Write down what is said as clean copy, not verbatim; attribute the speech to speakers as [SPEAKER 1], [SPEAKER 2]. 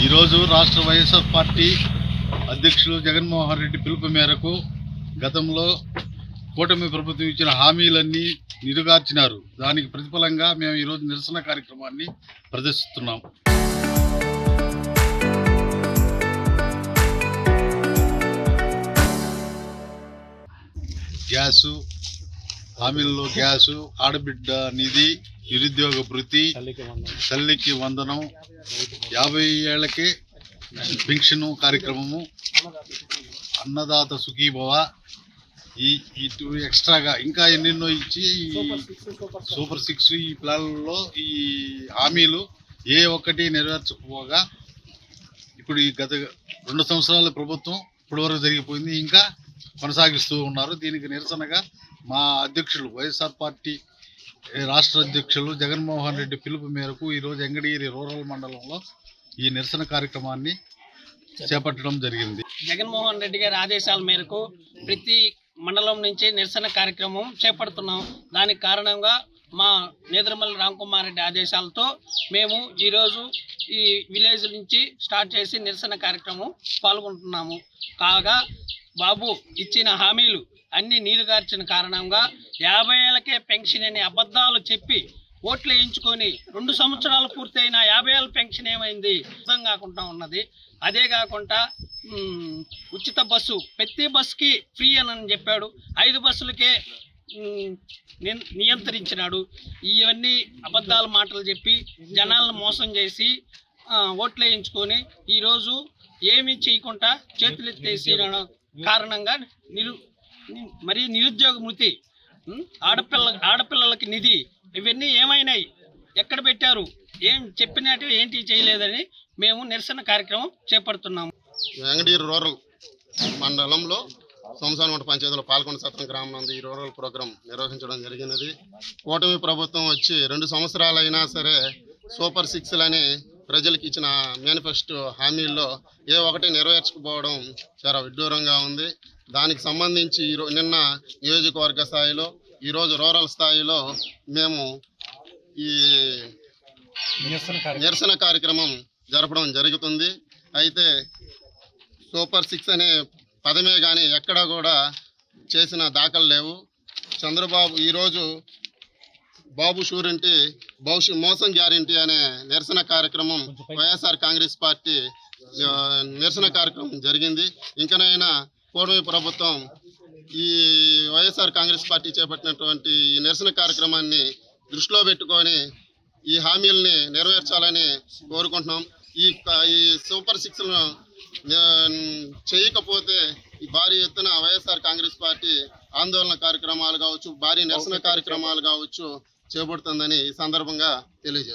[SPEAKER 1] ఈరోజు రాష్ట్ర వైఎస్ఆర్ పార్టీ అధ్యక్షులు జగన్మోహన్ రెడ్డి పిలుపు మేరకు గతంలో కూటమి ప్రభుత్వం ఇచ్చిన హామీలన్నీ నిరుగార్చినారు. దానికి ప్రతిఫలంగా మేము ఈరోజు నిరసన కార్యక్రమాన్ని ప్రదర్శిస్తున్నాం. గ్యాసు హామీల్లో గ్యాసు, ఆడబిడ్డ నిధి, నిరుద్యోగ భృతి, తల్లికి వందనం, 50 ఏళ్లకే పెన్షన్ కార్యక్రమము, అన్నదాత సుఖీభవ, ఇటు ఎక్స్ట్రాగా ఇంకా ఎన్నెన్నో ఇచ్చి సూపర్ 6 ఈ ప్లాన్లలో ఈ హామీలు ఏ ఒక్కటి నెరవేర్చకపోగా ఇప్పుడు ఈ గత 2 సంవత్సరాల ప్రభుత్వం ఇప్పటివరకు జరిగిపోయింది, ఇంకా కొనసాగిస్తూ ఉన్నారు. దీనికి నిరసనగా మా అధ్యక్షులు వైఎస్ఆర్ పార్టీ రాష్ట్ర అధ్యక్షులు జగన్మోహన్ రెడ్డి పిలుపు మేరకు ఈరోజు ఎంగడగిరి రూరల్ మండలంలో ఈ నిరసన కార్యక్రమాన్ని చేపట్టడం జరిగింది.
[SPEAKER 2] జగన్మోహన్ రెడ్డి గారి ఆదేశాల మేరకు ప్రతి మండలం నుంచి నిరసన కార్యక్రమం చేపడుతున్నాం. దానికి కారణంగా మా నేదురుమల్లి రామకుమార్ రెడ్డి ఆదేశాలతో మేము ఈరోజు ఈ విలేజ్ నుంచి స్టార్ట్ చేసి నిరసన కార్యక్రమం పాల్గొంటున్నాము. కాగా బాబు ఇచ్చిన హామీలు అన్ని నీరుగార్చిన కారణంగా 50 ఏళ్ళకే పెన్షన్ అని అబద్ధాలు చెప్పి ఓట్లు వేయించుకొని 2 సంవత్సరాలు పూర్తయిన 50 ఏళ్ళ పెన్షన్ ఏమైంది అర్థం కాకుండా ఉన్నది. అదే కాకుండా ఉచిత బస్సు ప్రతి బస్సుకి ఫ్రీ అని చెప్పాడు, 5 బస్సులకే నియంత్రించినాడు. ఇవన్నీ అబద్ధాల మాటలు చెప్పి జనాలను మోసం చేసి ఓట్లు వేయించుకొని ఈరోజు ఏమీ చేయకుండా చేతులెత్తేసి కారణంగా మరి నిరుద్యోగ మృతి, ఆడపిల్లలకి నిధి, ఇవన్నీ ఏమైనాయి, ఎక్కడ పెట్టారు, ఏం చెప్పినట్టు ఏంటి చేయలేదని మేము నిరసన కార్యక్రమం చేపడుతున్నాము.
[SPEAKER 3] ఎంగడగిరి రూరల్ మండలంలో సోమసానగుంట పంచాయతీలో పాల్గొండ సత్రం గ్రామం నందు ఈ రూరల్ ప్రోగ్రాం నిర్వహించడం జరిగినది. కూటమి ప్రభుత్వం వచ్చి 2 సంవత్సరాలైనా సరే సూపర్ 6లని ప్రజలకు ఇచ్చిన మేనిఫెస్టో హామీల్లో ఏ ఒక్కటి నెరవేర్చకపోవడం చాలా విడ్డూరంగా ఉంది. దానికి సంబంధించి నిన్న నియోజకవర్గ స్థాయిలో, ఈరోజు రూరల్ స్థాయిలో మేము ఈ నిరసన కార్యక్రమం జరపడం జరుగుతుంది. అయితే సూపర్ 6 అనే పదమే కానీ ఎక్కడా కూడా చేసిన దాఖలు లేవు. చంద్రబాబు ఈరోజు బాబు షూరిటీ మోసం గ్యారంటీ అనే నిరసన కార్యక్రమం వైఎస్ఆర్ కాంగ్రెస్ పార్టీ నిరసన కార్యక్రమం జరిగింది. ఇంకనైనా కూటమి ప్రభుత్వం ఈ వైఎస్ఆర్ కాంగ్రెస్ పార్టీ చేపట్టినటువంటి ఈ నిరసన కార్యక్రమాన్ని దృష్టిలో పెట్టుకొని ఈ హామీలని నెరవేర్చాలని కోరుకుంటున్నాం. ఈ సూపర్ 6లను చేయకపోతే భారీ ఎత్తున వైఎస్ఆర్ కాంగ్రెస్ పార్టీ ఆందోళన కార్యక్రమాలు కావచ్చు, భారీ నిరసన కార్యక్రమాలు కావచ్చు చేపడుతుందని ఈ సందర్భంగా తెలియజేస్తాం.